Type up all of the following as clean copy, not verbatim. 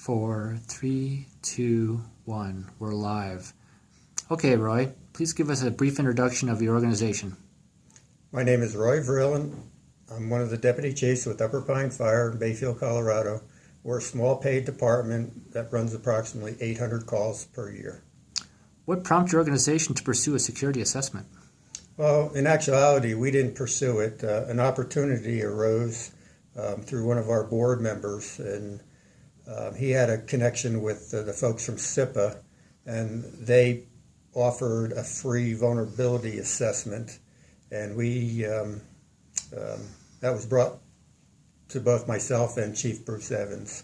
4, 3, 2, 1. We're live. Okay, Roy, please give us a brief introduction of your organization. My name is Roy Vreeland. I'm one of the deputy chiefs with Upper Pine Fire in Bayfield, Colorado. We're a small paid department that runs approximately 800 calls per year. What prompted your organization to pursue a security assessment? Well, in actuality, we didn't pursue it. An opportunity arose through one of our board members, and he had a connection with the folks from SIPA, and they offered a free vulnerability assessment, and that was brought to both myself and Chief Bruce Evans.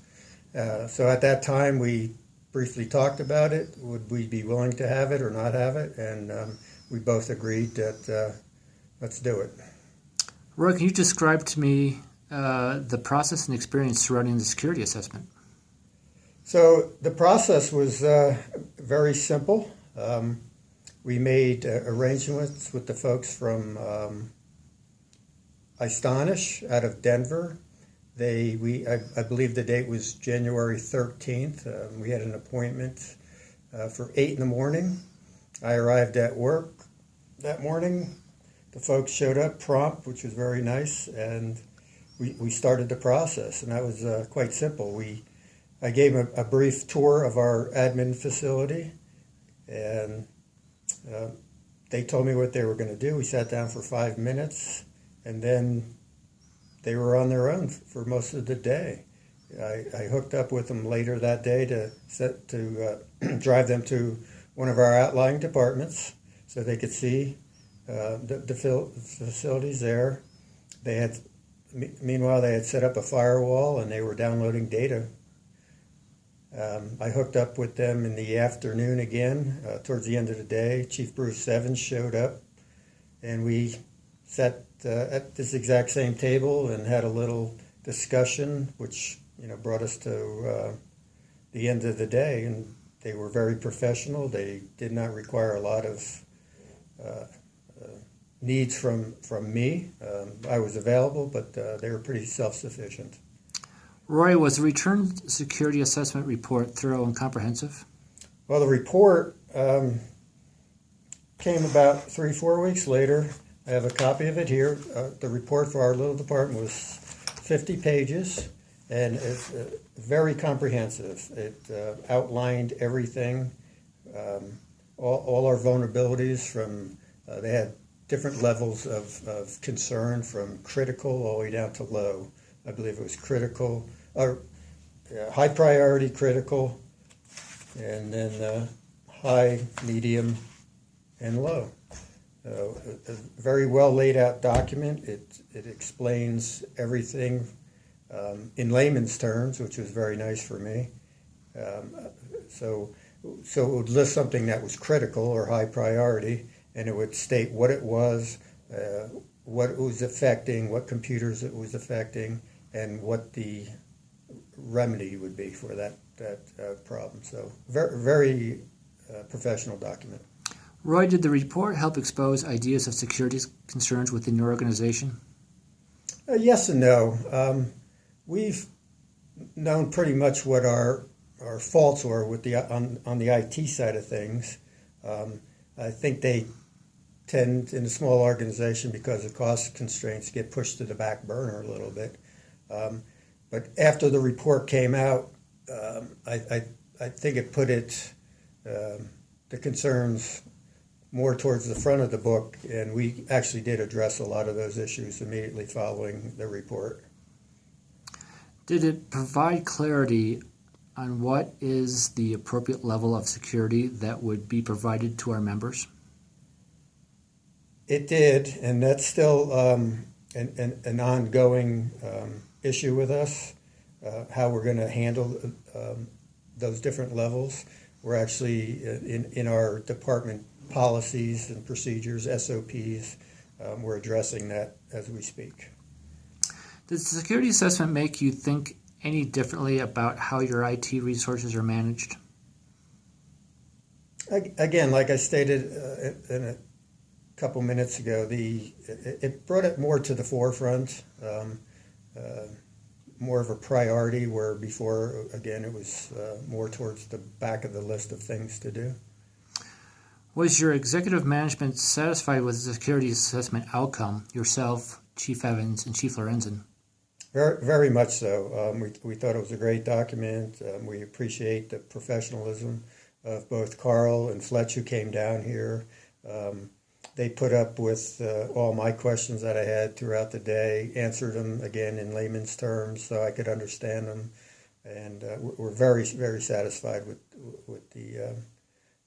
So at that time, we briefly talked about it. Would we be willing to have it or not have it? And we both agreed that let's do it. Roy, can you describe to me the process and experience surrounding the security assessment? So the process was very simple. We made arrangements with the folks from Istonish out of Denver. I believe the date was January 13th. We had an appointment for 8 in the morning. I arrived at work that morning. The folks showed up prompt, which was very nice, and we started the process, and that was quite simple. I gave a brief tour of our admin facility, and they told me what they were going to do. We sat down for 5 minutes, and then they were on their own for most of the day. I hooked up with them later that day to drive them to one of our outlying departments so they could see the facilities there. Meanwhile, they had set up a firewall and they were downloading data. I hooked up with them in the afternoon again. Towards the end of the day, Chief Bruce Evans showed up, and we sat at this exact same table and had a little discussion, which brought us to the end of the day. And they were very professional. They did not require a lot of needs from me. I was available, but they were pretty self-sufficient. Roy, was the return security assessment report thorough and comprehensive? Well, the report came about 3-4 weeks later. I have a copy of it here. The report for our little department was 50 pages, and it's very comprehensive. It outlined everything, all our vulnerabilities from, they had different levels of concern, from critical all the way down to low. I believe it was critical, or high priority critical, and then high, medium, and low. A very well laid out document. It explains everything in layman's terms, which was very nice for me. So it would list something that was critical or high priority, and it would state what it was, what it was affecting, what computers it was affecting, and what the remedy would be for that problem. So very professional document. Roy, did the report help expose ideas of security concerns within your organization? Yes and no. We've known pretty much what our faults were with on the IT side of things. I think they tend, in a small organization, because of cost constraints, get pushed to the back burner a little bit. But after the report came out, I think it put the concerns more towards the front of the book, and we actually did address a lot of those issues immediately following the report. Did it provide clarity on what is the appropriate level of security that would be provided to our members? It did, and that's still an ongoing issue with us, how we're going to handle those different levels. We're actually, in our department policies and procedures, SOPs, we're addressing that as we speak. Does the security assessment make you think any differently about how your IT resources are managed? Again, like I stated in a couple minutes ago, it brought it more to the forefront. more of a priority, where before, again, it was more towards the back of the list of things to do. Was your executive management satisfied with the security assessment outcome, yourself, Chief Evans, and Chief Lorenzen? Very, very much so. We thought it was a great document. We appreciate the professionalism of both Carl and Fletch, who came down here. They put up with all my questions that I had throughout the day, answered them again in layman's terms so I could understand them, and we're very, very satisfied with the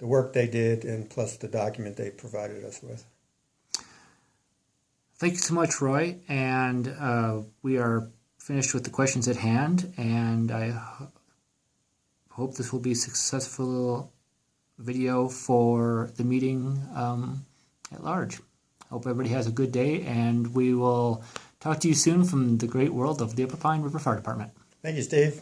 work they did, and plus the document they provided us with. Thank you so much, Roy, and we are finished with the questions at hand, and I hope this will be a successful video for the meeting at large. Hope everybody has a good day, and we will talk to you soon from the great world of the Upper Pine River Fire Department. Thank you, Steve.